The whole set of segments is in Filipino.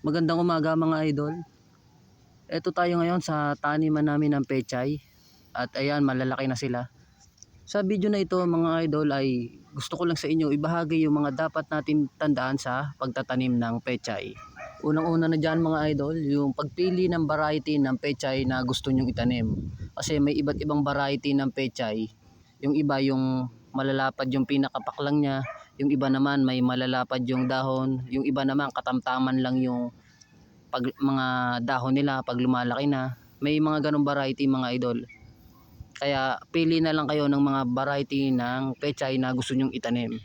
Magandang umaga mga idol. Eto tayo ngayon sa taniman namin ng pechay. At ayan, malalaki na sila. Sa video na ito mga idol ay gusto ko lang sa inyo ibahagi yung mga dapat natin tandaan sa pagtatanim ng pechay. Unang-una na dyan mga idol, yung pagpili ng variety ng pechay na gusto nyong itanim. Kasi may iba't ibang variety ng pechay. Yung iba yung malalapad yung pinakapaklang niya. Yung iba naman may malalapad yung dahon. Yung iba naman katamtaman lang yung mga dahon nila pag lumalaki na. May mga ganong variety mga idol. Kaya pili na lang kayo ng mga variety ng pechay na gusto nyong itanim.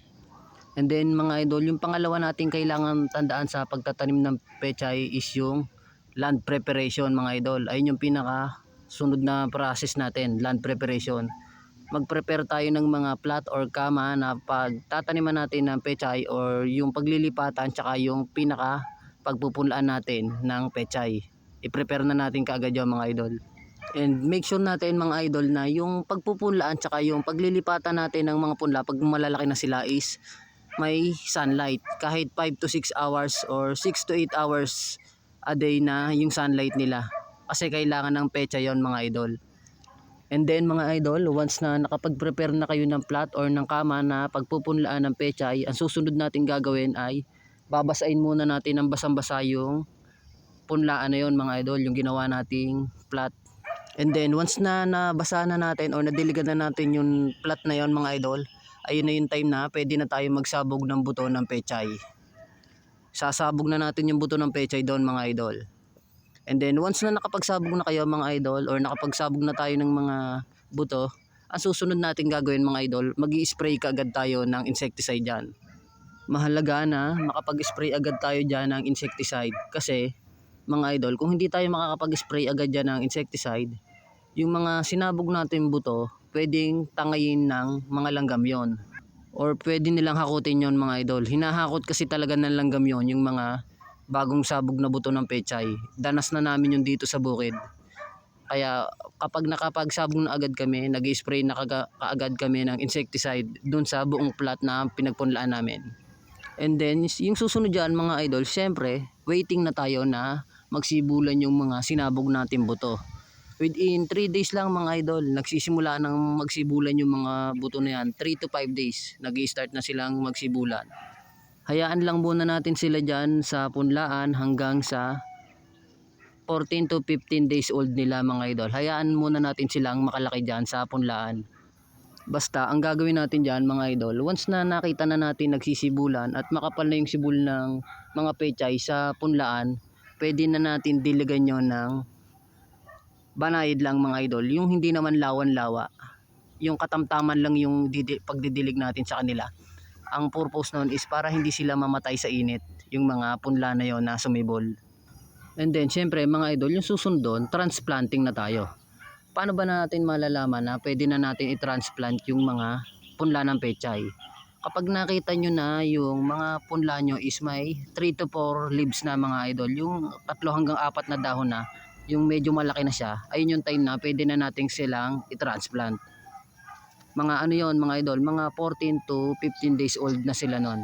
And then mga idol, yung pangalawa natin kailangan tandaan sa pagtatanim ng pechay is yung land preparation mga idol. Ayun yung pinaka sunod na process natin, land preparation. Mag-prepare tayo ng mga plot or kama na pagtataniman natin ng pechay or yung paglilipatan tsaka yung pinaka pagpupunlaan natin ng pechay. I-prepare na natin kaagad yung mga idol. And make sure natin mga idol na yung pagpupunlaan tsaka yung paglilipatan natin ng mga punla pag malalaki na sila is may sunlight. Kahit 5 to 6 hours or 6 to 8 hours a day na yung sunlight nila. Kasi kailangan ng pechay yon mga idol. And then mga idol, once na nakapag-prepare na kayo ng plot or ng kama na pagpupunlaan ng pechay, ang susunod natin gagawin ay babasain muna natin ng basang-basa yung punlaan na yon mga idol, yung ginawa nating plot. And then once na nabasa na natin or nadiligan na natin yung plot na yon mga idol, ayun na yung time na pwede na tayo magsabog ng buto ng pechay. Sasabog na natin yung buto ng pechay doon mga idol. And then once na nakapagsabog na kayo mga idol or nakapagsabog na tayo ng mga buto, ang susunod natin gagawin mga idol, mag-i-spray kaagad tayo ng insecticide dyan. Mahalaga na makapag-spray agad tayo dyan ng insecticide kasi mga idol, kung hindi tayo makakapag-spray agad dyan ng insecticide, yung mga sinabog natin buto, pwedeng tangayin ng mga langgam yon. Or pwede nilang hakutin yon mga idol. Hinahakot kasi talaga ng langgam yon yung mga bagong sabog na buto ng pechay. Danas na namin yun dito sa bukid. Kaya kapag nakapagsabog na agad kami, nag-spray na kaagad kami ng insecticide dun sa buong plot na pinagpunlaan namin. And then yung susunod dyan mga idol, syempre waiting na tayo na magsibulan yung mga sinabog natin buto. Within 3 days lang mga idol, nagsisimula ng magsibulan yung mga buto na yan. 3 to 5 days, nag-i-start na silang magsibulan. Hayaan lang muna natin sila dyan sa punlaan hanggang sa 14 to 15 days old nila mga idol. Hayaan muna natin silang makalaki dyan sa punlaan. Basta ang gagawin natin dyan mga idol, once na nakita na natin nagsisibulan at makapal na yung sibul ng mga pechay sa punlaan, pwede na natin diligan yun ng banayad lang mga idol, yung hindi naman lawan-lawa, yung katamtaman lang yung pagdidilig natin sa kanila. Ang purpose nun is para hindi sila mamatay sa init, yung mga punla na yon na sumibol. And then syempre mga idol, yung susunod doon, transplanting na tayo. Paano ba natin malalaman na pwede na natin i-transplant yung mga punla ng pechay? Kapag nakita nyo na yung mga punla nyo is may 3 to 4 leaves na mga idol, yung 3 hanggang 4 na dahon na, yung medyo malaki na siya, ayun yung time na pwede na nating silang i-transplant. Mga ano yon mga idol, mga 14 to 15 days old na sila nun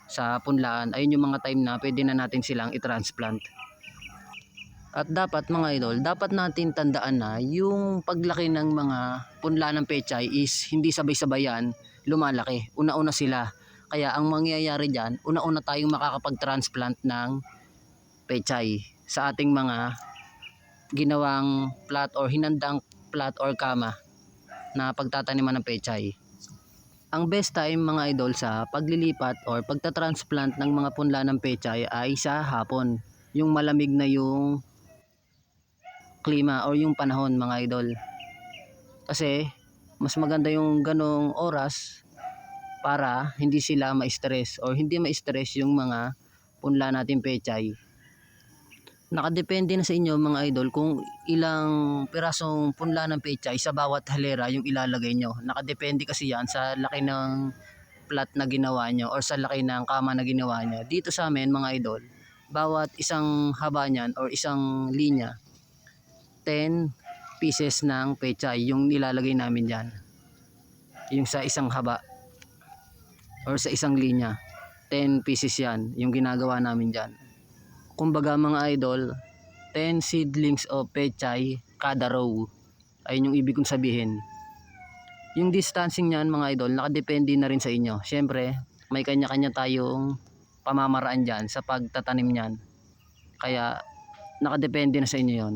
sa punlaan. Ayun yung mga time na pwede na natin silang i-transplant. At dapat mga idol, dapat natin tandaan na yung paglaki ng mga punla ng pechay is hindi sabay-sabayan lumalaki. Una-una sila. Kaya ang mangyayari dyan, una-una tayong makakapag-transplant ng pechay sa ating mga ginawang plot or hinandang plot or kama na pagtataniman ng pechay. Ang best time mga idol sa paglilipat or pagtatransplant ng mga punla ng pechay ay sa hapon. Yung malamig na yung klima or yung panahon mga idol. Kasi mas maganda yung ganong oras para hindi sila ma-stress or hindi ma-stress yung mga punla natin pechay. Nakadepende na sa inyo mga idol kung ilang pirasong punla ng pechay sa bawat halera yung ilalagay nyo. Nakadepende kasi yan sa laki ng plot na ginawa nyo or sa laki ng kama na ginawa nyo. Dito sa amin mga idol, bawat isang haba nyan or isang linya, 10 pieces ng pechay yung nilalagay namin dyan. Yung sa isang haba or sa isang linya, 10 pieces yan yung ginagawa namin dyan. Kumbaga mga idol, 10 seedlings of pechay kada row. Ayun yung ibig kong sabihin. Yung distancing niyan mga idol, nakadepende na rin sa inyo. Siyempre, may kanya-kanya tayong pamamaraan dyan sa pagtatanim niyan. Kaya, nakadepende na sa inyo yon.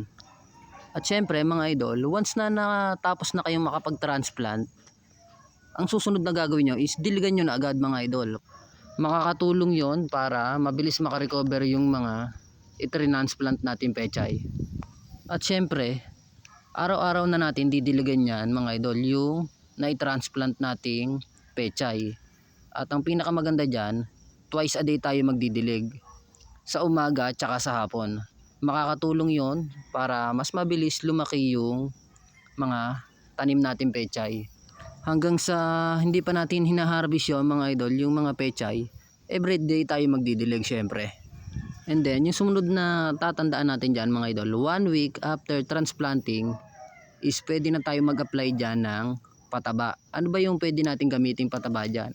At siyempre mga idol, once na natapos na kayong makapag-transplant, ang susunod na gagawin nyo is diligan nyo na agad mga idol. Makakatulong yon para mabilis makarecover yung mga itransplant natin pechay. At siyempre, araw-araw na natin didiligan yan mga idol yung na-transplant nating pechay. At ang pinakamaganda dyan, twice a day tayo magdidilig. Sa umaga at saka sa hapon. Makakatulong yon para mas mabilis lumaki yung mga tanim natin pechay. Hanggang sa hindi pa natin hinaharvest yon mga idol, yung mga pechay, everyday tayo magdidilig syempre. And then yung sumunod na tatandaan natin dyan mga idol, 1 week after transplanting is pwede na tayo mag-apply dyan ng pataba. Ano ba yung pwede natin gamitin pataba dyan?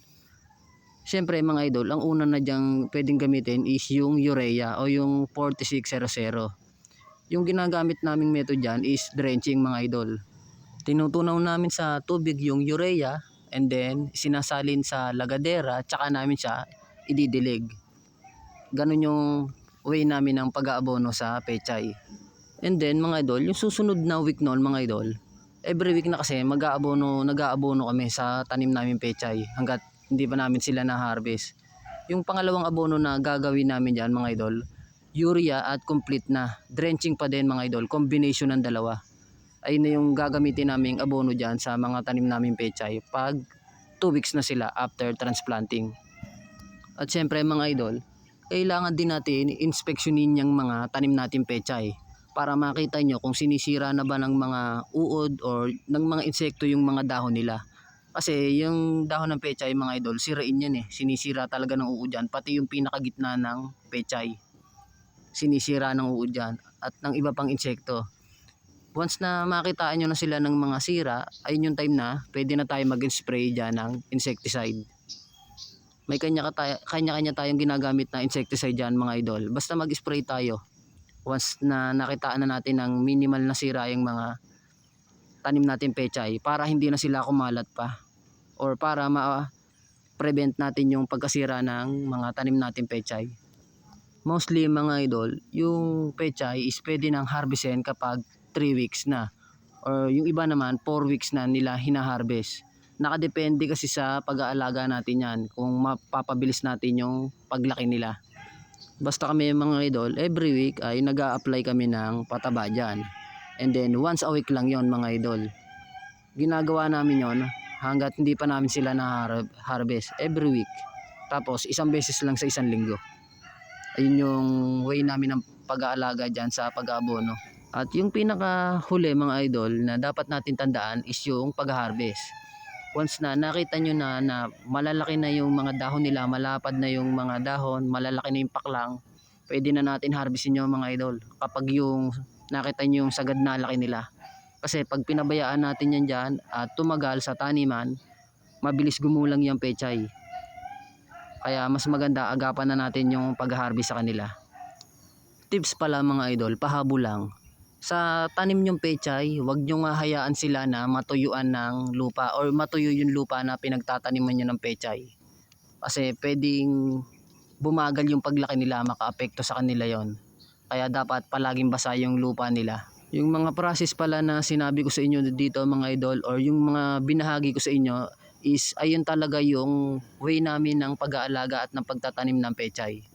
Siyempre mga idol, ang una na dyang pwedeng gamitin is yung urea o yung 4600. Yung ginagamit naming method dyan is drenching mga idol. Tinutunaw namin sa tubig yung urea and then sinasalin sa lagadera tsaka namin siya ididilig. Ganun yung way namin ng pag-aabono sa pechay. And then mga idol, yung susunod na week noon mga idol, every week na kasi nag-aabono kami sa tanim namin pechay hanggat hindi pa namin sila na-harvest. Yung pangalawang abono na gagawin namin dyan mga idol, urea at complete na. Drenching pa din mga idol, combination ng dalawa. Ayun na yung gagamitin naming abono dyan sa mga tanim namin pechay pag 2 weeks na sila after transplanting. At syempre mga idol, kailangan din natin inspeksyonin yung mga tanim natin pechay para makita nyo kung sinisira na ba ng mga uod or ng mga insekto yung mga dahon nila. Kasi yung dahon ng pechay mga idol, sirain yan eh. Sinisira talaga ng uod yan. Pati yung pinakagitna ng pechay, sinisira ng uod yan. At ng iba pang insekto. Once na makitaan nyo na sila ng mga sira, ayun yung time na pwede na tayo mag-spray dyan ng insecticide. May kanya-kanya tayong ginagamit na insecticide dyan mga idol. Basta mag-spray tayo. Once na nakitaan na natin ng minimal na sira yung mga tanim natin pechay para hindi na sila kumalat pa. Or para ma-prevent natin yung pagkasira ng mga tanim natin pechay. Mostly mga idol, yung pechay is pwede nang harvestin kapag 3 weeks na. Or yung iba naman 4 weeks na nila hinaharvest. Nakadepende kasi sa pag-aalaga natin yan kung mapapabilis natin yung paglaki nila. Basta kami mga idol, every week ay nag-a-apply kami ng pataba dyan. And then once a week lang yon mga idol. Ginagawa namin yon hanggat hindi pa namin sila na-harvest every week. Tapos isang beses lang sa isang linggo. Ayun yung way namin ng pag-aalaga dyan sa pag-aabono. At yung pinakahuli mga idol na dapat natin tandaan is yung pag-harvest. Once na nakita nyo na malalaki na yung mga dahon nila, malapad na yung mga dahon, malalaki na yung paklang, pwede na natin harvestin yung mga idol. Kapag yung nakita nyo yung sagad na laki nila. Kasi pag pinabayaan natin yan dyan at tumagal sa taniman, mabilis gumulang yung pechay. Kaya mas maganda agapan na natin yung pag-harvest sa kanila. Tips pala mga idol, pahabol lang. Sa tanim nyong pechay, huwag nyo nga hayaan sila na matuyuan ng lupa or matuyo yung lupa na pinagtataniman nyo ng pechay. Kasi pwedeng bumagal yung paglaki nila, maka-apekto sa kanila yon. Kaya dapat palaging basa yung lupa nila. Yung mga process pala na sinabi ko sa inyo dito mga idol or yung mga binahagi ko sa inyo is ayun talaga yung way namin ng pag-aalaga at ng pagtatanim ng pechay.